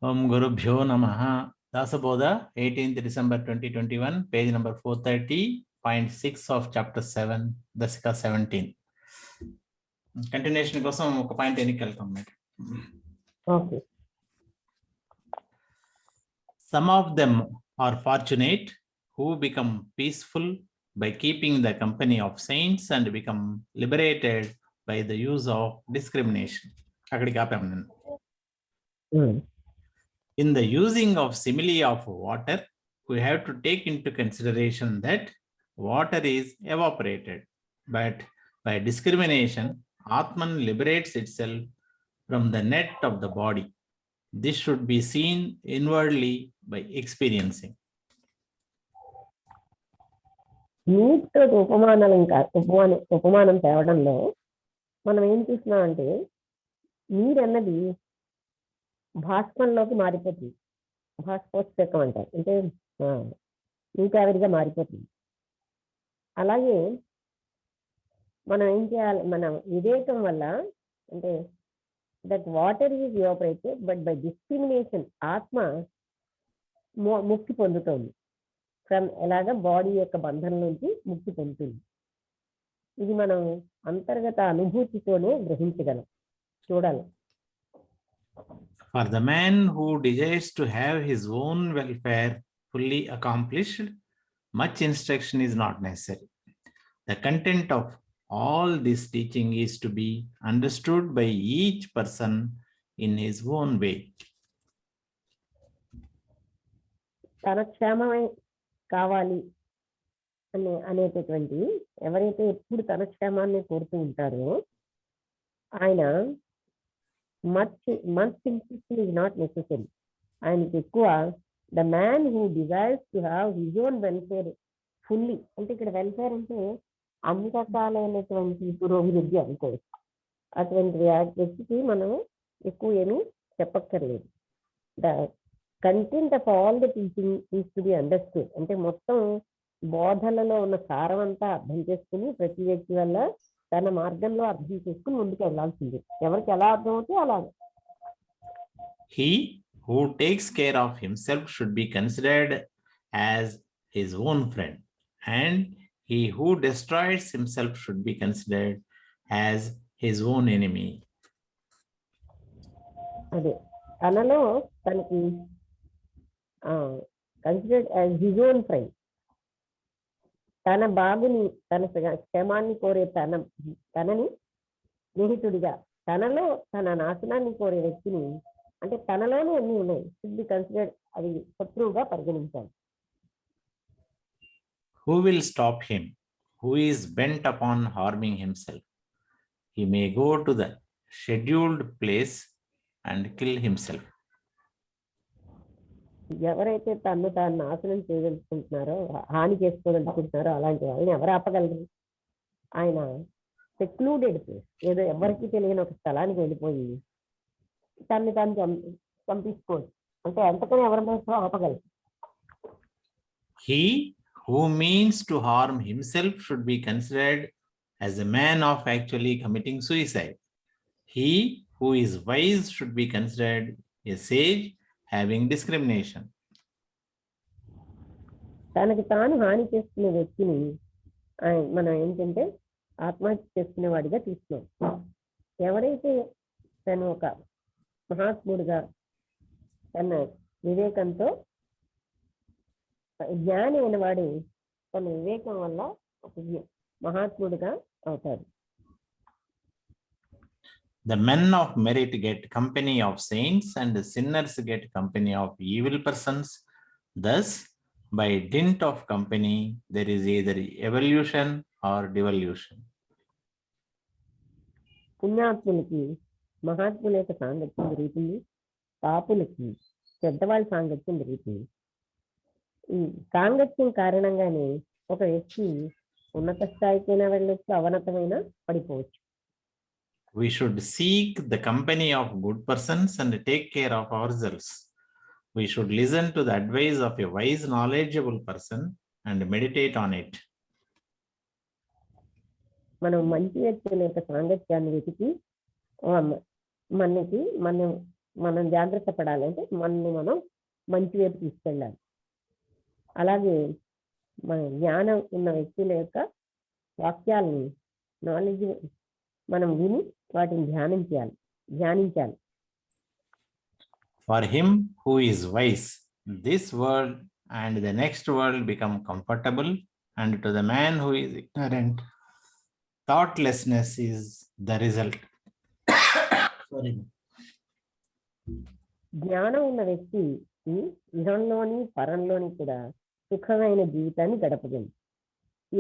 Om Gurubhyo Namaha. Dasabodha, 18th December 2021, page number 430.6 of chapter 7, Dasika 17. Continuation కోసం ఒక point ఎన్నికి వెళ్తాం మీరు. Okay. Some of them are fortunate who become peaceful by keeping the company of saints and become liberated by the use of discrimination. అక్కడికి ఆపాము నేను. In the using of simile of water, we have to take into consideration that water is evaporated, but by discrimination, Atman liberates itself from the net of the body. This should be seen inwardly by experiencing. నీటితో ఉపమానం తేవడంలో మనం ఏం చూస్తున్నాం అంటే నీరు అన్నది భాస్మంలోకి మారిపోతుంది. భాస్పోత్సకం అంటారు, అంటే నీటావిడిగా మారిపోతుంది. అలాగే మనం ఏం చేయాలి, మన వివేకం వల్ల అంటే that water is evaporated but by discrimination ఆత్మ ముక్తి పొందుతుంది. ఫ్రమ్ ఎలాగా బాడీ యొక్క బంధం నుంచి ముక్తి పొందుతుంది. ఇది మనం అంతర్గత అనుభూతితోనే గ్రహించగలం, చూడాలి. For the man who desires to have his own welfare fully accomplished, much instruction is not necessary. The content of all this teaching is to be understood by each person in his own way. తన క్షేమమే కావాలి అనేటటువంటి ఎవరైతే ఎప్పుడు తన క్షేమాన్ని కోరుతూ ఉంటారో ఆయన much interest is not necessary. ఆయనకి ఎక్కువ the man who desires to have his own welfare fully, అంటే ఇక్కడ వెల్ఫేర్ అంటే అన్ని రకాలైనటువంటి పురోభివృద్ధి అనుకో, అటువంటి వ్యక్తికి మనం ఎక్కువ ఏమీ చెప్పక్కర్లేదు. The content of all the teaching is to be understood, అంటే మొత్తం బోధనలో ఉన్న సారం అంతా అర్థం చేసుకుని ప్రతి వ్యక్తి వల్ల తన మార్గంలో అర్థం చేసుకుని ముందుకు వెళ్ళాల్సింది. ఎవరికి ఎలా అర్థం అవుతే అలాగే. He who takes care of himself should be considered as his own friend, and he who destroys himself should be considered as his own enemy. అదే తనలో తనకి considered as his own friend, తన బాగుని తన క్షేమాన్ని కోరే తనని స్నేహితుడిగా, తనలో తన నాశనాన్ని కోరే వ్యక్తిని, అంటే తనలోనే అన్ని ఉన్నాయి, షుడ్ బి కన్సిడర్డ్, అది శత్రువుగా పరిగణించాలి. Who will stop him who is bent upon harming himself? He may go to the scheduled place and kill himself. ఎవరైతే తాను నాశనం చేయదలుచుకుంటున్నారో, హాని చేసుకోదలుచుకుంటున్నారో అలాంటి వాళ్ళని ఎవరు ఆపగలరు? ఆయన సెక్లూడెడ్ ప్లేస్, ఏదో ఎవరికి తెలియని ఒక స్థలానికి వెళ్ళిపోయి తాను పంపించుకోవచ్చు, అంటే ఎంతకని ఎవరి కోసం ఆపగలరు? He who means to harm himself should be considered as a man of actually committing suicide. He who is wise should be considered a sage having discrimination. తనకి తాను హాని చేసుకునే వ్యక్తిని మనం ఏంటంటే ఆత్మహత్య చేసుకునే వాడిగా చూస్తున్నాం. ఎవరైతే తను ఒక మహాత్ముడిగా తన వివేకంతో జ్ఞాని అయిన వాడు తన వివేకం వల్ల ఒక మహాత్ముడిగా అవుతాడు. The men of merit get company of saints and the sinners get company of evil persons. Thus, by dint of company, there is either evolution or devolution. పుణ్యాత్ములకి మహాత్ముల యొక్క సాంగత్యం పెరుగుతుంది, పాపులకి చెడ్డవాళ్ళ సాంగత్యం పెరుగుతుంది. ఈ సాంగత్యం కారణంగానే ఒక వ్యక్తి ఉన్నత స్థాయికైనా వెళ్ళొచ్చు, అవనతమైన పడిపోవచ్చు. We should seek the company of good persons and take care of ourselves. We should listen to the advice of a wise, knowledgeable person and meditate on it. మనం మంచి వ్యక్తుల యొక్క సాంగత్యాన్ని వెతికి మనం మనం జాగ్రత్త పడాలంటే మనల్ని మనం మంచి వైపు తీసుకెళ్ళాలి. అలాగే మన జ్ఞానం ఉన్న వ్యక్తుల యొక్క వాక్యాలని నాలెడ్జ్ మనం విని వాటిని ధ్యానించాలి. For him who is wise, this world and the next world become comfortable, and to the man who is ignorant, thoughtlessness is the result. Sorry. జ్ఞానం ఉన్న వ్యక్తి ఇహంలోని పరంలోని కూడా సుఖమైన జీవితాన్ని గడపగలడు.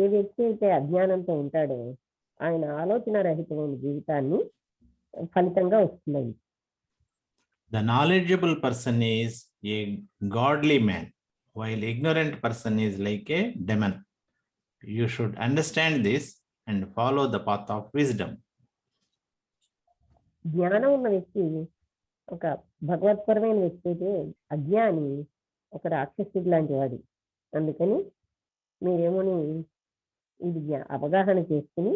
ఏ వ్యక్తి అయితే అజ్ఞానంతో ఉంటాడో ఆయన ఆలోచన రహితమైన జీవితాన్ని ఫలితంగా వస్తుందండి. The knowledgeable person is a godly man, while ignorant person is like a demon. You should understand this and follow the path of wisdom. జ్ఞానం ఉన్న వ్యక్తి ఒక భగవత్పరమైన వ్యక్తి అయితే అజ్ఞాని ఒక రాక్షసుడు లాంటి వాడు. అందుకని మీరేమోని ఇది అవగాహన చేసుకుని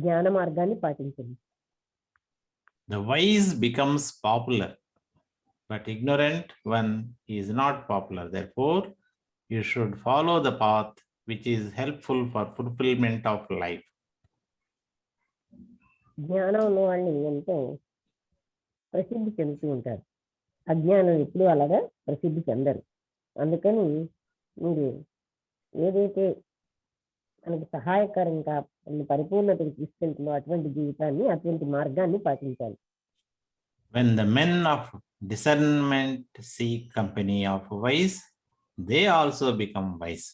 జ్ఞాన మార్గాన్ని పాటించండి. The wise becomes popular, but ignorant one is not popular. Therefore, you should follow the path which is helpful for fulfillment of life. జ్ఞానం ఉన్న వాళ్ళు ఎంతో ప్రసిద్ధి చెందుతూ ఉంటారు. అజ్ఞానం ఎప్పుడు అలాగా ప్రసిద్ధి చెందరు. అందుకని మీరు ఏదైతే మనకి సహాయకరంగా పరిపూర్ణతకు తీసుకెళ్తుందో అటువంటి జీవితాన్ని, అటువంటి మార్గాన్ని పాటించాలి. When the men of discernment seek company of wise, they also become wise.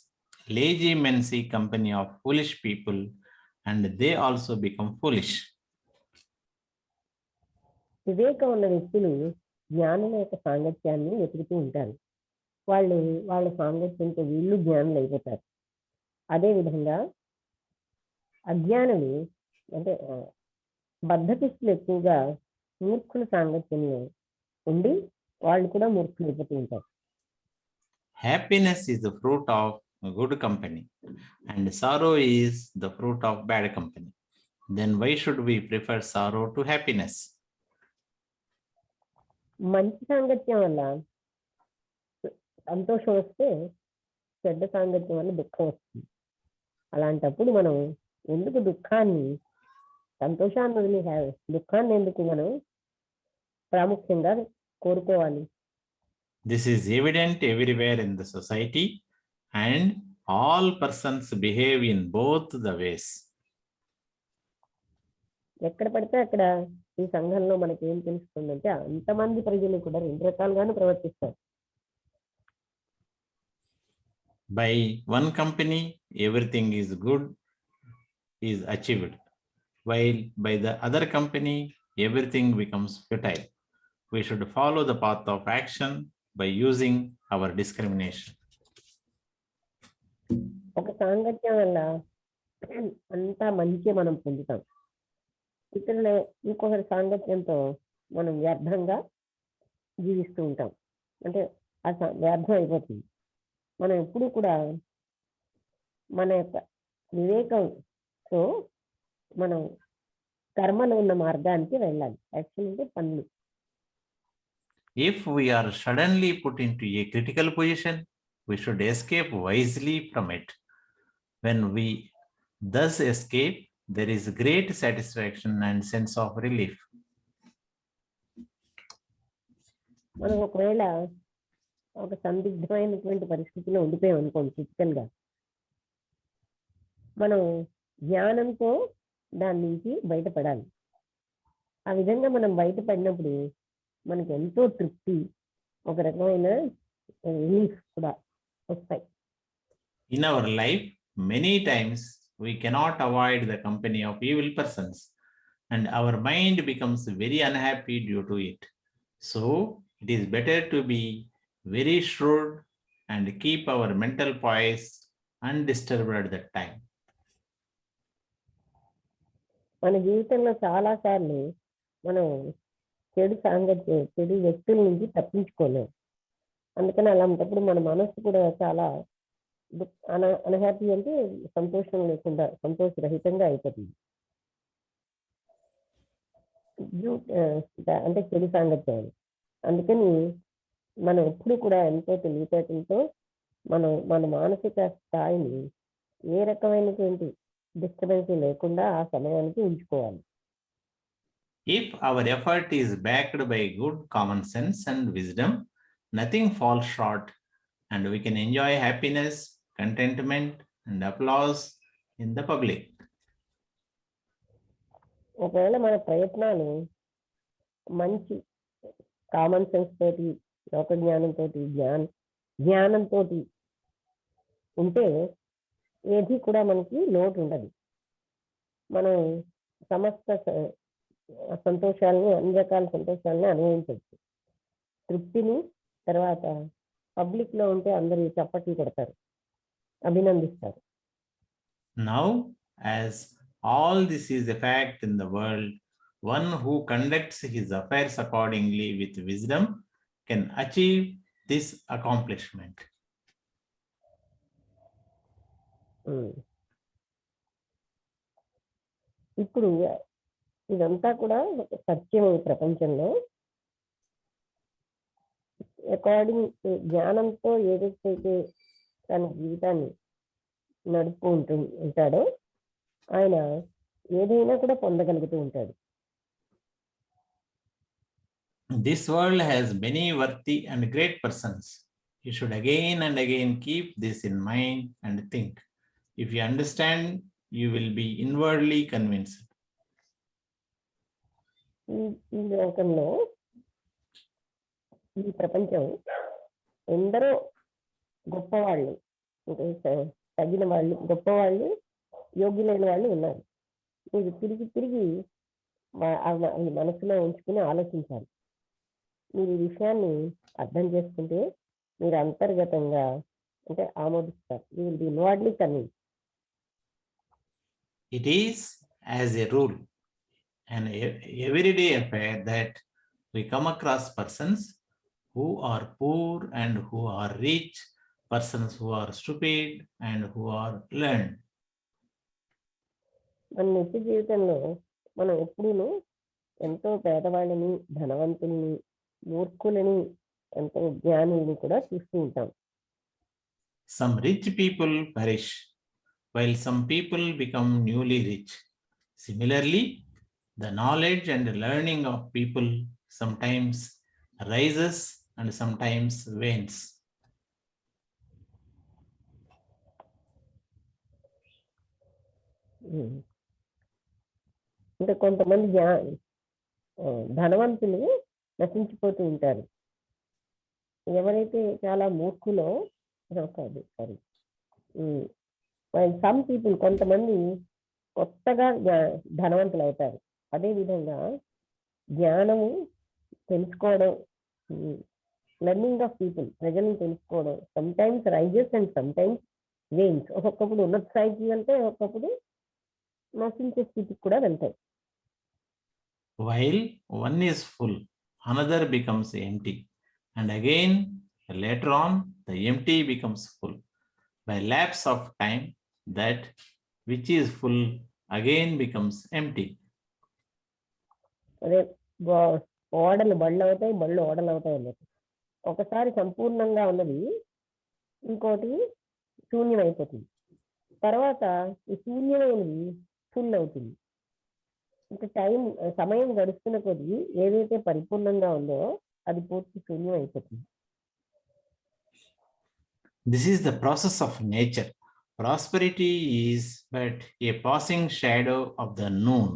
Lazy men seek company of foolish people, and they also become foolish. వివేకం ఉన్న వ్యక్తులు జ్ఞానం యొక్క సాంగత్యాన్ని వెతుకుతూ ఉంటారు. వాళ్ళ సాంగత్యంతో వీళ్ళు జ్ఞానులు అయిపోతారు. అదేవిధంగా అజ్ఞానులు అంటే బద్ధకిస్తులు ఎక్కువగా మూర్ఖుల సాంగత్యంలో ఉండి వాళ్ళు కూడా మూర్ఖులు అయిపోతూ ఉంటారు. Happiness is the fruit of good company, and sorrow is the fruit of bad company. Then why should we prefer sorrow to happiness? మంచి సాంగత్యం వల్ల సంతోషం వస్తే చెడ్డ సాంగత్యం వల్ల దుఃఖం వస్తుంది. అలాంటప్పుడు మనం ఎందుకు సంతోషాన్ని వదిలి దుఃఖాన్ని ఎందుకు మనం ప్రాముఖ్యంగా కోరుకోవాలి? This is evident everywhere in the society, and all persons behave in both the ways. ఎక్కడ పడితే అక్కడ ఈ సంఘంలో మనకి ఏం తెలుస్తుందంటే అంతమంది ప్రజలు కూడా రెండు రకాలుగానే ప్రవర్తిస్తారు. By one company, everything is good is achieved, while by the other company, everything becomes futile. We should follow the path of action by using our discrimination. ఒక సాంగత్యం వల్ల అంతా మంచి మనం పొందుతాం. ఇతరుల ఇంకొకరి సాంగత్యంతో మనం వ్యర్థంగా జీవిస్తూ ఉంటాం. అంటే వ్యర్థం అయిపోతుంది. మనం ఎప్పుడు కూడా మన యొక్క వివేకంతో మనం కర్మలో ఉన్న మార్గానికి వెళ్ళాలి. యాక్చువల్ అంటే పనులు. If we are suddenly put into a critical position, we should escape wisely from it. When we thus escape, there is great satisfaction and sense of relief. మనం ఒకవేళ ఒక సందిగ్ధమైనటువంటి పరిస్థితిలో ఉండిపోయాం అనుకోండి, ఫిజికల్ గా మనం జ్ఞానంతో దాని నుంచి బయటపడాలి. ఆ విధంగా మనం బయటపడినప్పుడు మనకి ఎంతో తృప్తి, ఒక రకమైన రిలీఫ్ కూడా వస్తాయి. In our life, many times we cannot avoid the company of evil persons, and our mind becomes very unhappy due to it. So it is better to be very shrewd and keep our mental poise undisturbed at that time. మన జీవితంలో చాలా సార్లు మనం చెడు వ్యక్తుల నుంచి తప్పించుకోలేము. అందుకని అలాంటప్పుడు మన మనసు కూడా చాలా అన్హ్యాపీ, అంటే సంతోషం లేకుండా సంతోషరహితంగా అయిపోతుంది. అంటే చెడు సాంగత్యం. అందుకని మనం ఎప్పుడు కూడా ఎంతో తెలివితేటలతో మన మానసిక స్థాయిని ఏ రకమైనటువంటి డిస్టర్బెన్స్ లేకుండా ఆ సమయానికి ఉంచుకోవాలి. If our effort is backed by good common sense and wisdom, nothing falls short, and we can enjoy happiness, contentment, and applause in the public. ఒకవేళ మన ప్రయత్నాలు మంచి కామన్ సెన్స్ తోటి, లోక జ్ఞానంతో, జ్ఞానంతో ఉంటే ఏది కూడా మనకి లోటు ఉండదు. మనం సమస్త సంతోషాలని, అన్ని రకాల సంతోషాలని అనుభవించవచ్చు. తృప్తిని తర్వాత పబ్లిక్ లో ఉంటే అందరూ చప్పట్లు కొడతారు, అభినందిస్తారు. Now, as all this is a fact in the world, one who conducts his affairs accordingly with wisdom can achieve this accomplishment. ఇప్పుడు ఇదంతా కూడా సత్యం ఈ ప్రపంచంలో. అకార్డింగ్ జ్ఞానంతో ఏదైతే తన జీవితాన్ని నడుపుకుంటూ ఉంటాడో ఆయన ఏదైనా కూడా పొందగలుగుతూ ఉంటాడు. This world has many worthy and great persons. You should again and again keep this in mind and think. If you understand, you will be inwardly convinced. ఈ లోకంలో, ఈ ప్రపంచం ఎందరో గొప్పవాళ్ళు, తగిన వాళ్ళు, గొప్పవాళ్ళు, యోగ్యులైన వాళ్ళు ఉన్నారు. మీరు తిరిగి మనసులో ఉంచుకుని ఆలోచించాలి. మీరు ఈ విషయాన్ని అర్థం చేసుకుంటే మీరు అంతర్గతంగా అంటే ఆమోదిస్తారు. You will be inwardly convinced. It is as a rule an everyday affair that we come across persons who are poor and who are rich, persons who are stupid and who are learned. మన నిత్య జీవితంలో మనం ఎప్పుడూ ఎంతో పేదవాళ్ళని, ధనవంతులని, మూర్ఖులని, ఎంతో జ్ఞానులని కూడా చూస్తూ ఉంటాం. Some rich people perish, while some people become newly rich. Similarly, the knowledge and learning of people sometimes rises and sometimes wanes. అంటే కొంతమంది ధనవంతులు నశించిపోతూ ఉంటారు. ఎవరైతే చాలా మూర్ఖులో సమ్ పీపుల్, కొంతమంది కొత్తగా ధనవంతులు అవుతారు. అదేవిధంగా జ్ఞానము తెలుసుకోవడం, లెర్నింగ్ ఆఫ్ పీపుల్, ప్రజలను తెలుసుకోవడం sometimes rises and sometimes wanes. ఒక్కొక్కప్పుడు ఉన్నత స్థాయికి వెళ్తే, ఒక్కొక్కప్పుడు నశించే స్థితికి కూడా వెళ్తాయి. While one is full, another becomes empty, and again later on the empty becomes full. By lapse of time, that which is full again becomes empty. అదే ఓడలు బళ్ళు అవుతాయి, బళ్ళు ఓడలు అవుతాయి అన్నట్టు. ఒకసారి సంపూర్ణంగా ఉన్నది ఇంకోటి శూన్యం అయిపోతుంది. తర్వాత ఈ శూన్యమైనది ఫుల్ అవుతుంది. ఇంకా సమయం గడుస్తున్న కొద్దీ ఏదైతే పరిపూర్ణంగా ఉందో అది పూర్తి శూన్యం అయిపోతుంది. This is the process of nature. Prosperity is but a passing shadow of the noon.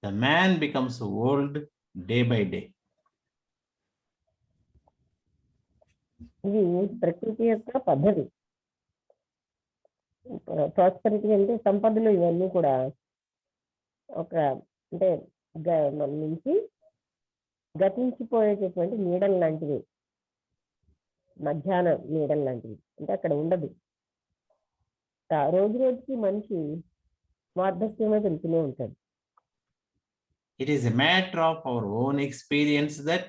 The man becomes old day by day. ఇది ప్రకృతి యొక్క పద్ధతి. ప్రాస్పరిటీ అంటే సంపదలు ఇవన్నీ కూడా ఒక అంటే మన నుంచి గతించిపోయేటటువంటి నీడలు లాంటివి, మధ్యాహ్న నీడలు లాంటివి. అంటే అక్కడ ఉండదు. రోజు రోజుకి మనిషి వార్ధక్యమే తెలుస్తూనే ఉంటాడు. It is a matter of our own experience that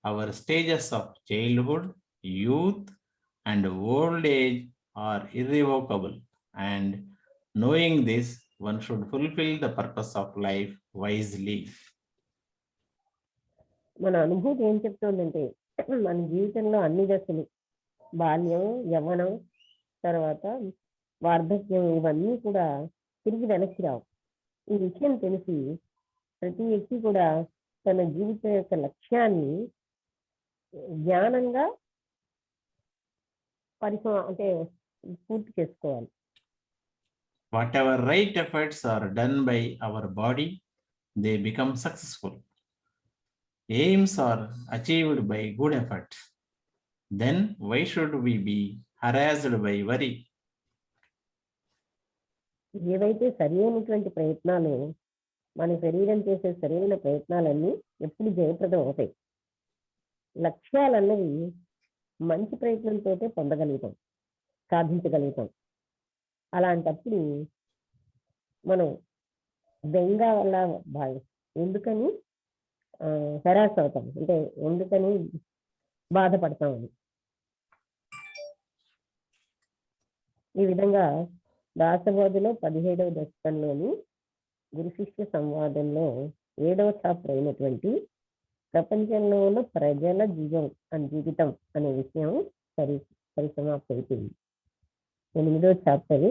our stages of childhood, youth, and old age are irrevocable. And knowing this, one should fulfill the purpose of life wisely. మన అనుభూతి ఏం చెప్తుందంటే మన జీవితంలో అన్ని దశలు, బాల్యం, యవ్వనం, తర్వాత వార్ధక్యం, ఇవన్నీ కూడా తిరిగి వెనక్కి రావు. ఈ విషయం తెలిసి ప్రతి వ్యక్తి కూడా తన జీవితం యొక్క లక్ష్యాన్ని జ్ఞానంగా అంటే పూర్తి చేసుకోవాలి. Whatever right efforts are done by our body, they become successful. Aims are achieved by good efforts. Then why should we be harassed by worry? ఏవైతే సరైనటువంటి ప్రయత్నాలు, మన శరీరం చేసే సరైన ప్రయత్నాలన్నీ ఎప్పుడు జయప్రదం అవుతాయి. లక్ష్యాలన్నవి మంచి ప్రయత్నంతో పొందగలుగుతాం, సాధించగలుగుతాం. అలాంటప్పుడు మనం బెంగ వల్ల ఎందుకని హెరాస్ అవుతాం, అంటే ఎందుకని బాధపడతామని. ఈ విధంగా దాసబోధలో 17వ దశకంలోని గురు శిష్య సంవాదంలో 7వ చాప్టర్ అయినటువంటి ప్రపంచంలో ఉన్న ప్రజల జీవితం అనే విషయం పరిసమాప్తి అయిపోయింది. 8వ చాప్టర్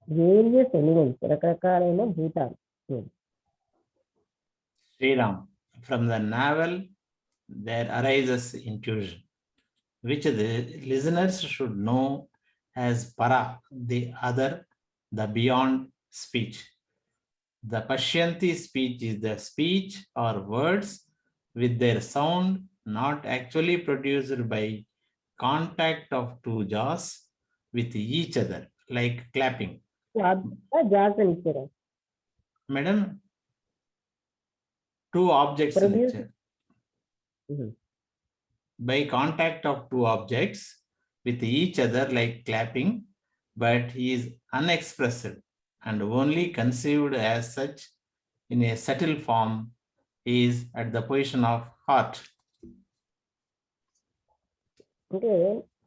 వేరియస్ ఎలిమెంట్స్, రకరకాలైన భూతాలు. Sriram, from the navel there arises intuition, which the listeners should know as para, the other, the beyond speech. The Pashyanti speech is the speech or words with their sound not actually produced by contact of two jaws with each other, like clapping. జాస్ అని ఇచ్చారా Madam, two objects by contact of two objects with each other like clapping, but he is unexpressed and only conceived as such in a subtle form, is at the position of heart. అంటే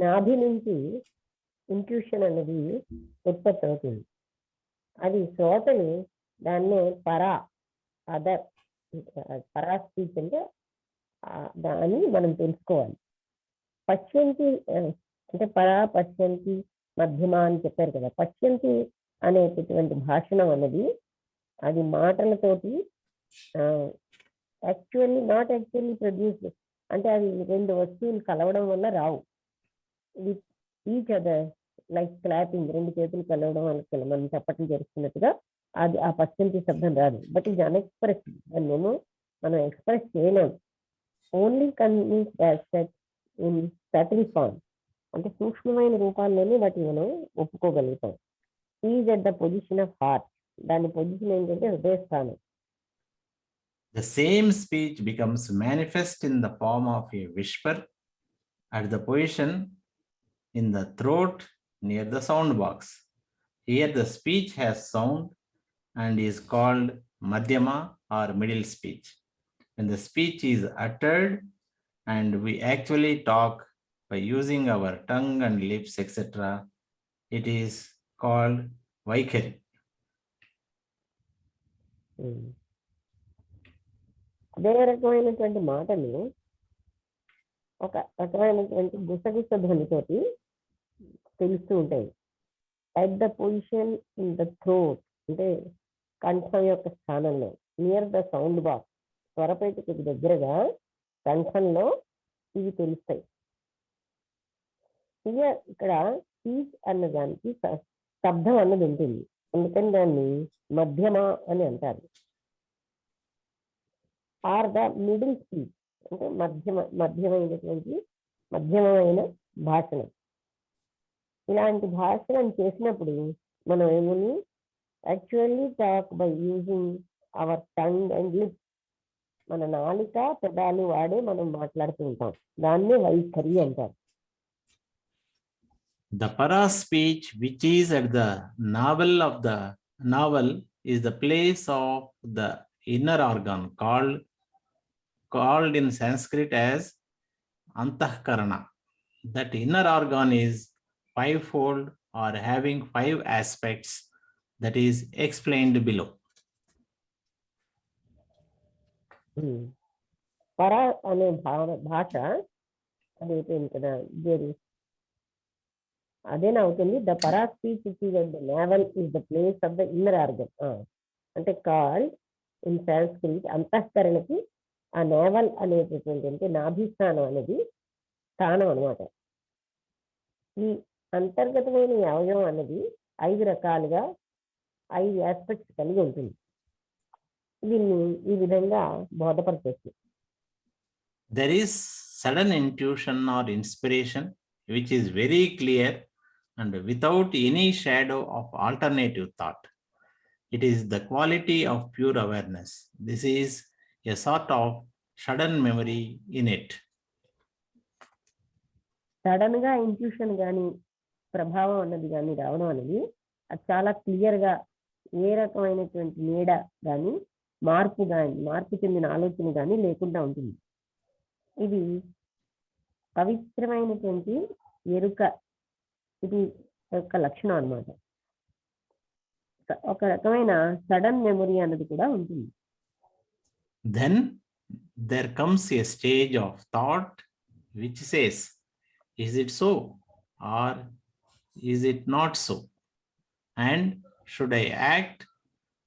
నాభి నుంచి intuition అనేది ఉత్పత్తి అవుతుంది. అది శ్రోతలు దాన్ని other పరా స్పీచ్ అంటే దాన్ని మనం తెలుసుకోవాలి. పశ్యంతి అంటే పశ్యంతి, మధ్యమ అని చెప్పారు కదా. పశ్యంతి అనేటటువంటి భాషణం అన్నది అది మాటలతోటి నాట్ యాక్చువల్లీ ప్రొడ్యూస్, అంటే అది రెండు వస్తువులు కలవడం వల్ల రావు. With each other like clapping, రెండు చేతులు కలవడం వల్ల మనం చప్పట్లు జరుపుకున్నట్టుగా అది ఆ పశ్యంతి శబ్దం రాదు. బట్ ఇది అన్ఎక్స్ప్రెస్, దాన్నేమో మనం ఎక్స్ప్రెస్ చేయలేం. Only convince in subtle form, అంటే సూక్ష్మమైన రూపాల్లోనే వాటిని మనం ఒప్పుకోగలుగుతాం. Is at the position of heart, దాని పొజిషన్ ఏంటంటే హృదయస్థానం. The same speech becomes manifest in the form of a whisper at the position in the throat near the sound box. Here the speech has sound and is called madhyama or middle speech. When the speech is uttered and we actually talk by using our tongue and lips, etc., it is called vaikhari. అదే రకమైనటువంటి మాటలు ఒక రకమైనటువంటి గుసగుస ధ్వనితోటి తెలుస్తూ ఉంటాయి. At the position in the throat, అంటే కంఠం యొక్క స్థానంలో, నియర్ ద సౌండ్ బాక్స్, స్వరపేటికి దగ్గరగా కంఠంలో ఇవి తెలుస్తాయి. ఇక్కడ స్పీచ్ అన్నదానికి శబ్దం అన్నది ఉంటుంది, అందుకని దాన్ని మధ్యమ అని అంటారు. ఆర్ ద మిడిల్ స్పీచ్, అంటే మధ్యమైన భాషణం. ఇలాంటి భాషణం చేసినప్పుడు మనం ఏమని actually talk by using our tongue and lips, మన నాలిక పెదాలు వాడే మనం మాట్లాడుతూ ఉంటాం. దాన్నే వైఖరి అంటారు. The para speech, which is at the navel of the navel, is the place of the inner organ called in Sanskrit as antahkarana. That inner organ is fivefold or having 5 aspects, that is explained below. పర అనే భాష అది అయిపోయింది కదా, అదేనా అవుతుంది. The పరా speech the naval is the place of the inner organ. అంటే కాల్డ్ ఇన్ సాంస్క్రిట్ అంతఃకరణకి ఆ నేవల్ అనేటటువంటి అంటే నాభిస్థానం అనేది స్థానం అనమాట. ఈ అంతర్గతమైన అవయవం అనేది 5 రకాలుగా 5 ఆస్పెక్ట్స్ కలిగి ఉంటుంది. దీన్ని ఈ విధంగా బోధపడుతుంది. There is sudden intuition or inspiration which is very clear and without any shadow of alternative thought. It is the quality of pure awareness. This is a sort of sudden memory in it. Sudden గా intuition కానీ ప్రభావం అన్నది కానీ రావడం అనేది అది చాలా క్లియర్గా ఏ రకమైనటువంటి నీడ కానీ మార్పు చెందిన ఆలోచన కానీ లేకుండా ఉంటుంది. ఇది పవిత్రమైనటువంటి ఎరుక, ఇది యొక్క లక్షణం అన్నమాట. ఒక రకమైన సడన్ మెమరీ అన్నది కూడా ఉంటుంది. Then there comes a stage of thought which says, is it so or is it not so? And should I act?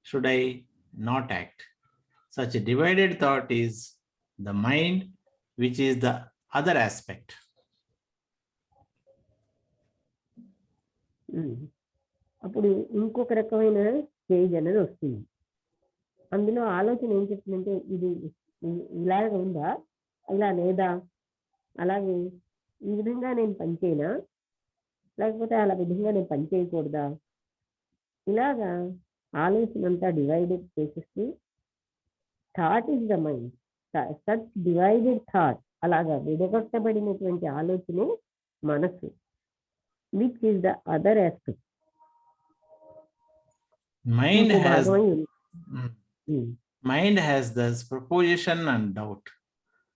Should I not act? Such a divided thought is the mind, which is the other aspect. అప్పుడు ఇంకొక రకమైన stage అనేది వస్తుంది. అందులో ఆలోచన ఏం చెప్తుందంటే ఇది ఇలాగ ఉందా, ఇలా లేదా, అలాగే ఈ విధంగా నేను పనిచేయనా, లేకపోతే అలా విధంగా నేను పనిచేయకూడదా, ఇలాగా ఆలోచన అంతా డివైడెడ్ చేసేసి thought is the mind. Such divided thought, అలాగా విడగొట్టబడినటువంటి ఆలోచనే మనస్సు, which is the other aspect. Mind has thus proposition and doubt,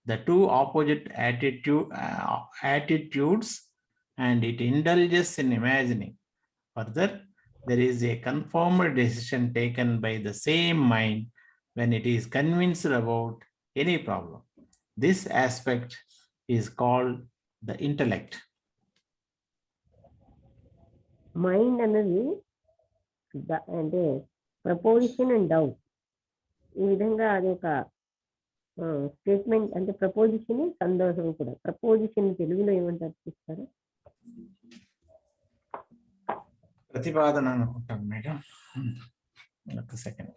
the two opposite attitudes, and it indulges in imagining. Further, there is a confirmed decision taken by the same mind when it is convinced about any problem. This aspect is called the intellect. Mind అన్నది అంటే preposition and doubt, ఈ విధంగా అది ఒక statement. అంటే preposition సందేహం కూడా. Preposition తెలుగులో ఏమంటారు చూస్తారా? ప్రతిపాదన అనుకుంటాను మేడం. ఒక సెకండ్.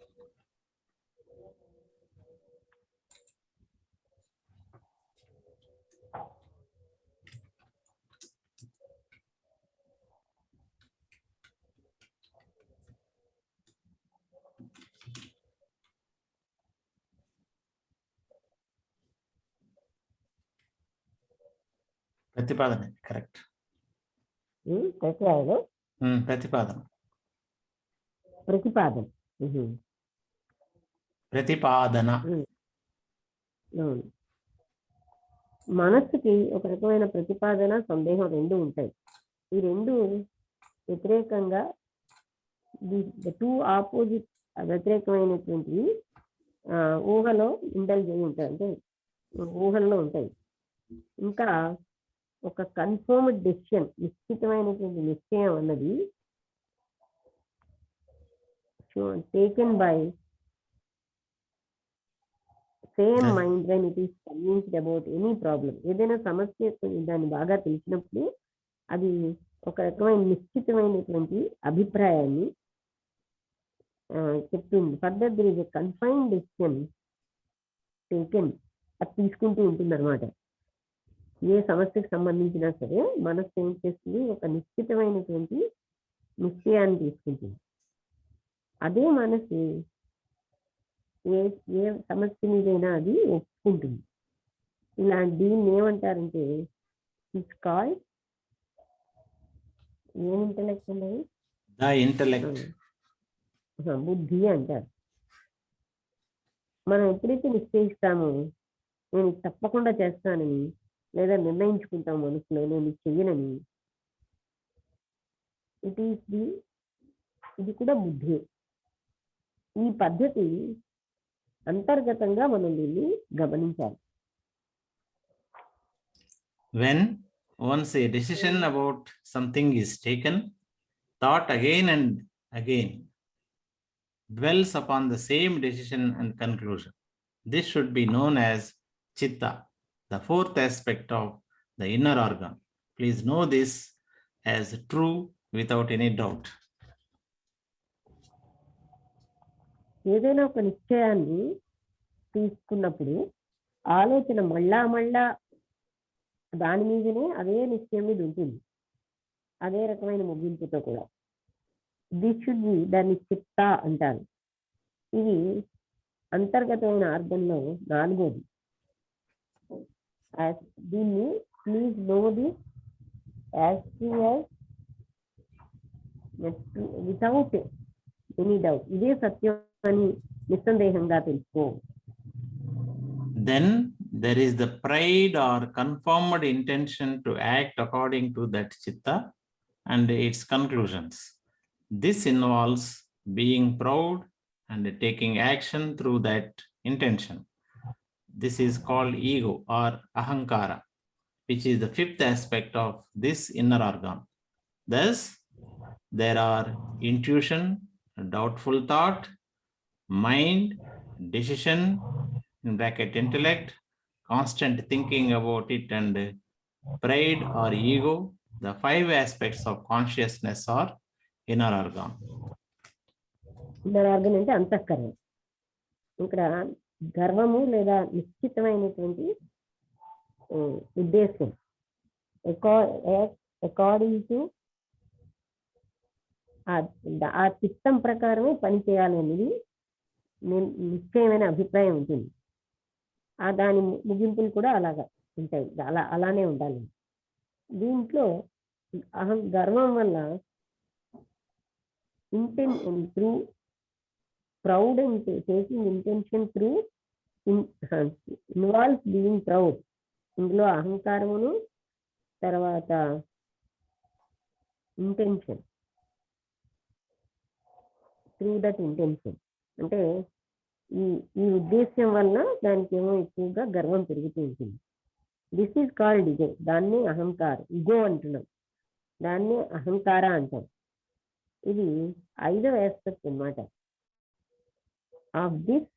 ప్రతిపాదన కరెక్ట్. ప్రతిపాదన మనస్సుకి ఒక రకమైన ప్రతిపాదన, సందేహం రెండు ఉంటాయి. ఈ రెండు వ్యతిరేకంగా టూ ఆపోజిట్ వ్యతిరేకమైనటువంటి ఊహలో ఇండల్జ్ అయి ఉంటాయి, అంటే ఊహల్లో ఉంటాయి. ఇంకా ఒక కన్ఫర్మ్డ్ డెసిషన్, నిశ్చితమైనటువంటి నిశ్చయం అన్నది taken by same mind when it is convinced about any problem. ఏదైనా సమస్య దాన్ని బాగా తెలిసినప్పుడు అది ఒక రకమైన నిశ్చితమైనటువంటి అభిప్రాయాన్ని చెప్తుంది. Further there is a confined decision taken, అది తీసుకుంటూ ఉంటుంది అనమాట. ఏ సమస్యకు సంబంధించినా సరే మనసు ఏం చేస్తుంది, ఒక నిశ్చితమైనటువంటి నిశ్చయాన్ని తీసుకుంటుంది. అదే మనసు ఏ సమస్య మీదైనా అది ఒప్పుకుంటుంది. దీన్ని ఏమంటారంటే ఇట్స్ కాల్డ్ ఏం ఇంటలెక్ట్ అనేది, బుద్ధి అంటారు. మనం ఎప్పుడైతే నిశ్చయిస్తామో నేను తప్పకుండా చేస్తానని, లేదా నిర్ణయించుకుంటాం మనసులో నేను చెయ్యనని, ఇది కూడా బుద్ధి. ఈ పద్ధతి అంతర్గతంగా మనం దీన్ని గమనించాలి. When once a decision about something is taken, thought again and again dwells upon the same decision and conclusion. This should be known as chitta, the fourth aspect of the inner organ. Please know this as true without any doubt. ఏదైనా ఒక నిశ్చయాన్ని తీసుకున్నప్పుడు ఆలోచన మళ్ళా దాని మీదనే అదే నిశ్చయం మీద ఉంటుంది, అదే రకమైన ముగింపుతో కూడా. దిస్ షుడ్ బి, దాన్ని చిత్త అంటారు. ఇది అంతర్గతమైన ఆర్గన్లో నాలుగోది. దీన్ని please know this as true as without any doubt. ఇదే సత్యం అని నిస్సందేహంగా తెలుసుకో. Then there is the pride or confirmed intention to act according to that chitta and its conclusions. This involves being proud and taking action through that intention. This is called ego or ahankara, which is the fifth aspect of this inner organ. Thus, there are intuition, doubtful thought, mind, decision, in bracket intellect, constant thinking about it, and pride or ego, the five aspects of consciousness or inner organ. Inner organ అంటే అంతఃకరణం. ఇక్కడ గర్వము లేదా నిశ్చితమైనటువంటి ఉద్దేశం according to ఆ చిత్తం ప్రకారమే పని చేయాలి అనేది నిశ్చయమైన అభిప్రాయం ఉంటుంది. దాని ముగింపులు కూడా అలాగా ఉంటాయి, అలానే ఉండాలి. దీంట్లో గర్వం వల్ల through proud and taking intention through involves being proud. ఇందులో అహంకారమును, తర్వాత ఇంటెన్షన్, త్రూ దట్ ఇంటెన్షన్ అంటే ఈ ఉద్దేశ్యం వల్ల దానికి ఏమో ఎక్కువగా గర్వం పెరుగుతూ ఉంటుంది. దిస్ ఈజ్ కాల్డ్ ఇగో. దాన్ని అహంకారం, ఇగో అంటున్నాం, దాన్ని అహంకార అంటాం. ఇది 5వ ఆస్పెక్ట్ అన్నమాట. Of this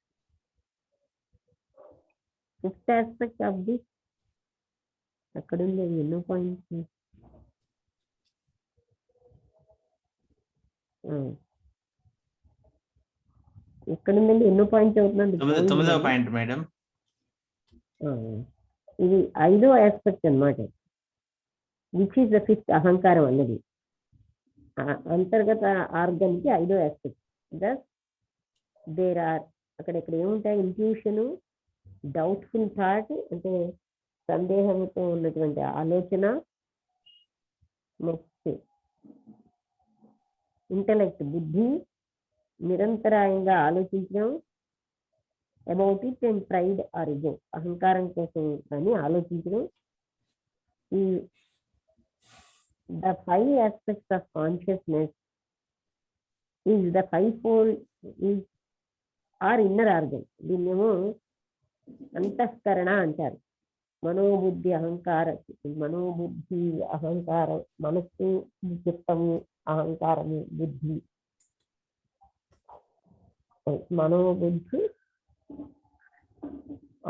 5th aspect of this అక్కడుంది ఎన్నో పాయింట్స్. ఎక్కడుందండి, ఎన్నో పాయింట్స్ అవుతుందండి? 9వ పాయింట్ మేడం. ఇది 5వ ఆస్పెక్ట్ అన్నమాట. విచ్ ఈస్ ద 5th, అహంకారం అన్నది అంతర్గత ఆర్గన్ కి 5వ ఆస్పెక్ట్. దస్ దేర్ ఆర్, అక్కడెక్కడ ఏముంటాయి? ఇంట్యూషన్, డౌట్ఫుల్ థాట్ అంటే సందేహంతో ఉన్నటువంటి ఆలోచన, నెక్స్ట్ ఇంటలెక్ట్ బుద్ధి, నిరంతరాయంగా ఆలోచించడం about it, and pride or ego అహంకారం కోసం అని ఆలోచించడం. ఈ the 5 aspects of consciousness is the 5-fold is our inner organ. దీన్నేమో అంతఃకరణ అంటారు. మనోబుద్ధి అహంకారం, మనస్సు, చిత్తము, అహంకారము, బుద్ధి, మనోబుద్ధి,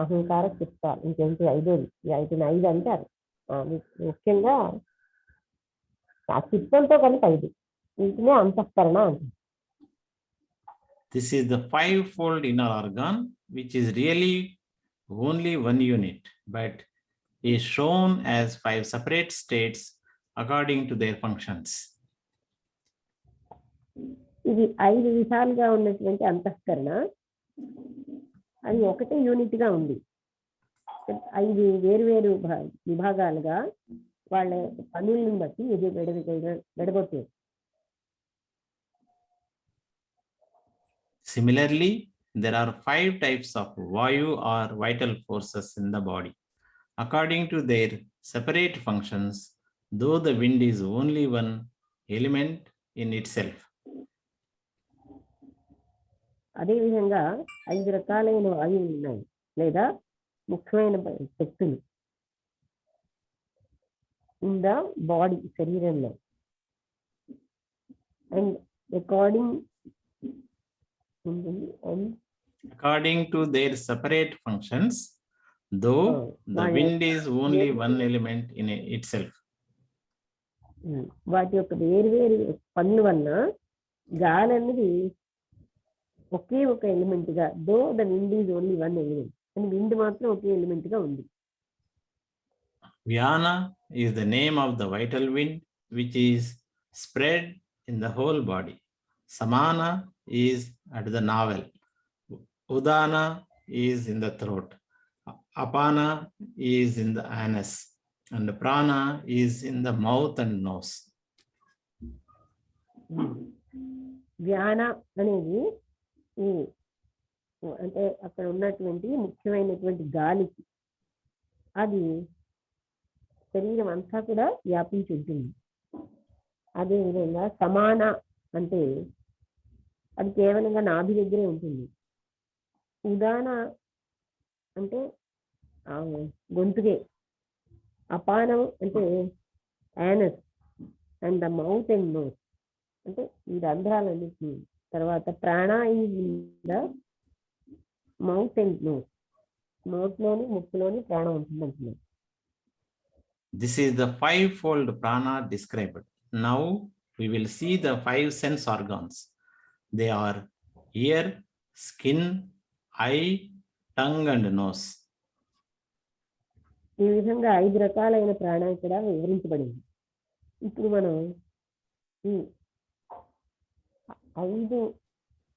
అహంకార, చిత్తాలు. ఇంకేంటి 5వ, వీటిని 5 అంటారు. ముఖ్యంగా ఆ చిత్తంతో కలిపి 5, వీటినే అంతఃకరణ అంటారు. This is the 5-fold inner organ, which is really only one unit, but is shown as 5 separate states according to their functions. ఇది 5 విధాలుగా ఉన్నటువంటి అంతఃకరణ, అది ఒకటే యూనిట్ గా ఉంది. 5 వేరు విభాగాలుగా వాళ్ళ పనులను బట్టి ఇది విడగొట్టారు. Similarly, there are 5 types of vayu or vital forces in the body. According to their separate functions, though the wind is only one element in itself. అదేవిధంగా 5 రకాలైన వాయువులు ఉన్నాయి, లేదా ముఖ్యమైన శక్తులు. in the body, శరీరంలో. And according to their separate functions, though the wind is only one element in itself. వాటి యొక్క వేరు పనుల వల్ల గాలి అనేది ఒకే ఒక ఎలిమెంట్ గా, though the wind is only one element, అని విండ్ మాత్రం ఒకే ఎలిమెంట్ గా ఉంది. Vyana is the name of the vital wind which is spread in the whole body. Samana is at the navel. Udana is in the throat. Apana is in the anus. And prana is in the mouth and nose. వ్యాన అనేది అంటే అక్కడ ఉన్నటువంటి ముఖ్యమైనటువంటి గాలికి, అది శరీరం అంతా కూడా వ్యాపించి ఉంటుంది. అదేవిధంగా సమాన అంటే అది కేవలంగా నాభి దగ్గరే ఉంటుంది. ఉదాన అంటే గొంతుకే. అపానం అంటే anus and the mouth and nose అంటే ఈ రంధ్రాలన్నింటినీ. తర్వాత ప్రాణ is in the mouth and nose, నోట్లోని ముక్కులోని ప్రాణం ఉంటుంది అంటున్నారు. This is the five-fold prana described. Now we will see the five sense organs. They are ear, skin, eye, tongue and nose. ఈ విధంగా 5 రకాలైన ప్రాణ ఇక్కడ వివరించబడింది. ఇప్పుడు మనం ఈ 5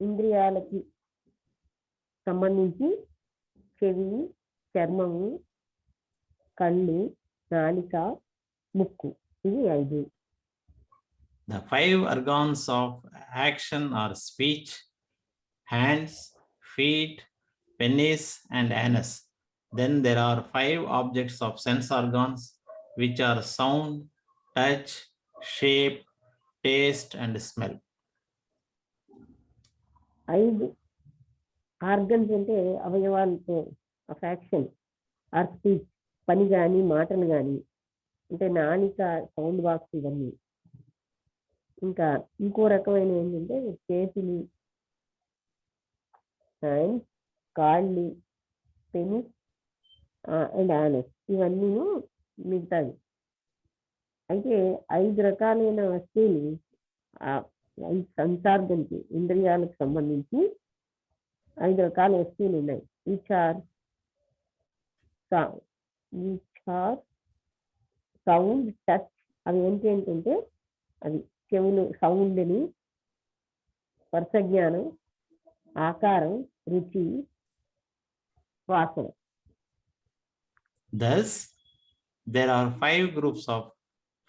ఇంద్రియాలకి సంబంధించి చెవి, చర్మము, కళ్ళు, నాలిక, ముక్కు, ఇవి 5. The 5 organs of action are speech, hands, feet, penis and anus. Then there are 5 objects of sense organs which are sound, touch, shape, taste and smell. 5 organs అంటే అవయవాలతో ఆఫ్ యాక్షన్ ఆర్ స్పీచ్, పని కానీ మాటలు కానీ, అంటే నాలిక, sound box, ఇవన్నీ. ఇంకా ఇంకో రకమైన ఏంటంటే చేతులు, హ్యాండ్స్, కాళ్ళు, పెనిస్ అండ్ ఆనస్, ఇవన్నీ మిగతాది. అయితే 5 రకాలైన వస్తువులు 5 సంసార్గంకి, ఇంద్రియాలకు సంబంధించి 5 రకాల వస్తువులు ఉన్నాయి. Which are sound, touch. అవి ఏంటంటే అవి చెవులు, సౌండ్ అని, స్పర్శజ్ఞానం, ఆకారం, రుచి, వాసన. Thus, there are 5 groups of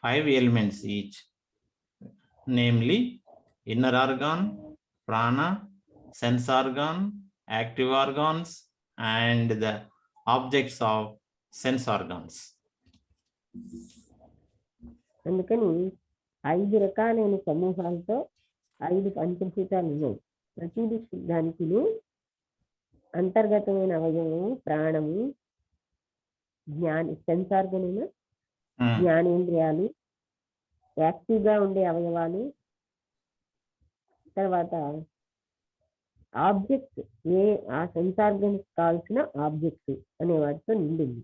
5 elements each, namely inner organ, prana, sense organ, active organs, and the objects of sense organs. అందుకని 5 రకాలైన సమూహాలతో 5 పంచభూతాలు ఉన్నాయి. ప్రతిదీ దానికి అంతర్గతమైన అవయవము, ప్రాణము, సెన్స్ ఆర్గన్ అయిన జ్ఞానేంద్రియాలు, యాక్టివ్గా ఉండే అవయవాలు, తర్వాత ఆబ్జెక్ట్స్, ఆ సెన్స్ ఆర్గన్ కావాల్సిన ఆబ్జెక్ట్స్ అనే వాటితో నిండింది.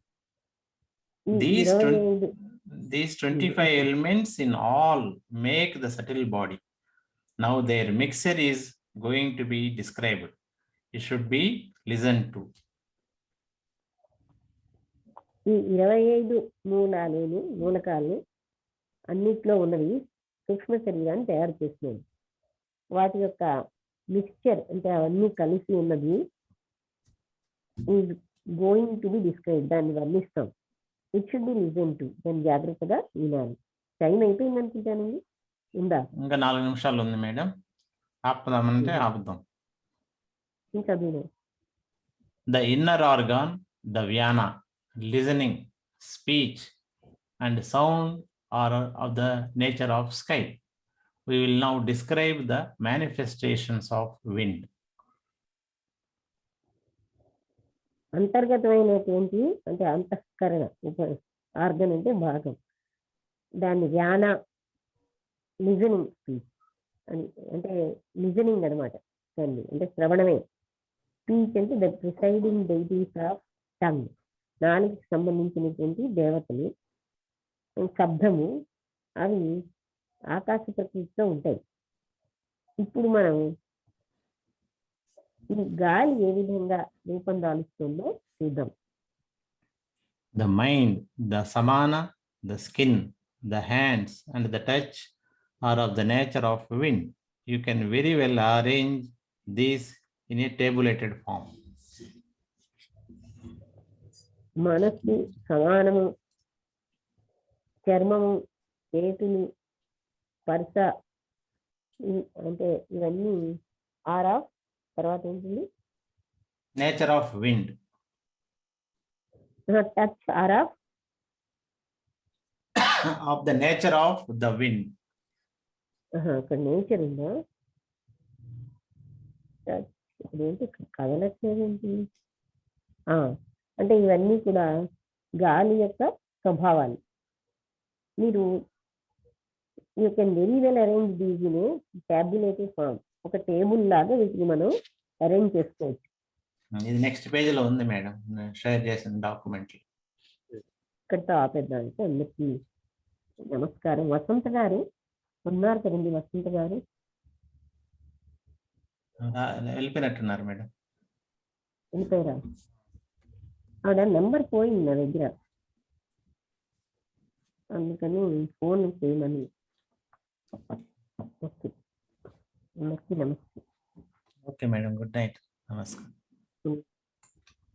These 25 elements in all make the subtle body. Now their mixture is going to be described. It should be listened to. ఈ 25 మూలకాలు అన్నిట్లో ఉన్నవి సూక్ష్మ శరీరాన్ని తయారు చేసినవి. వాటి యొక్క మిక్స్చర్ అంటే అవన్నీ కలిసి ఉన్నది is going to be describe. దాన్ని వర్ణిస్తాం. It should be listen to. దాన్ని జాగ్రత్తగా వినాలి. టైం అయిపోయింది అనుకుంటానండి. ఉందా? ఇంకా 4 నిమిషాలు ఉంది మేడం. ఆపుదామంటే ఆపుదాం. ఇంకా The inner organ, the vyana, listening, speech and sound are of the nature of sky. We will now describe the manifestations of wind. అంతర్గతమైనటువంటి అంటే అంతఃకరణ ఆర్గన్ అంటే భాగం. దాన్ని ధ్యాన లిజనింగ్ స్పీచ్ అని, అంటే లిజనింగ్ అనమాట. అంటే శ్రవణమే. స్పీచ్ అంటే the presiding deities of tongue, నాలుగుకి సంబంధించినటువంటి దేవతలు. శబ్దము అవి ఆకాశ ప్రకృతితో ఉంటాయి. ఇప్పుడు మనం ఈ గాలి ఏ విధంగా రూపం దాలుస్తుందో చూద్దాం. The mind, the samana, the skin, the hands, and the touch are of the nature of wind. You can very well arrange these in a tabulated form. మనస్సు, సమానము, చర్మము, చేతులు, స్పర్శ, అంటే ఇవన్నీ ఆర్ ఆఫ్, తర్వాత ఏంటండి, Nature of wind. Touch are of Of the nature of the wind. అక్కడ నేచర్ ఉందా? ఇప్పుడు ఏంటి కదలట్లేదేంటి? అంటే ఇవన్నీ కూడా గాలి యొక్క స్వభావాలు. మీరు you can very well arrange these in tabulated form. ఒక టేబుల్ లాగా వీటిని మనం అరేంజ్ చేసుకోవచ్చు. ఇది నెక్స్ట్ పేజ్ లో ఉంది మేడం, షేర్ చేసిన డాక్యుమెంట్. ఇక్కడితో ఆపేద్దానికి అందరికీ నమస్కారం. వసంత గారు ఉన్నారు కదండి? వసంత గారు వెళ్ళిపోయినట్టున్నారు మేడం. వెళ్ళిపోయారా? ఆవిడ నెంబర్ పోయింది నా దగ్గర, అందుకని ఫోన్ చేయమని. ఓకే, నమస్తే. ఓకే మేడం, గుడ్ నైట్, నమస్కారం.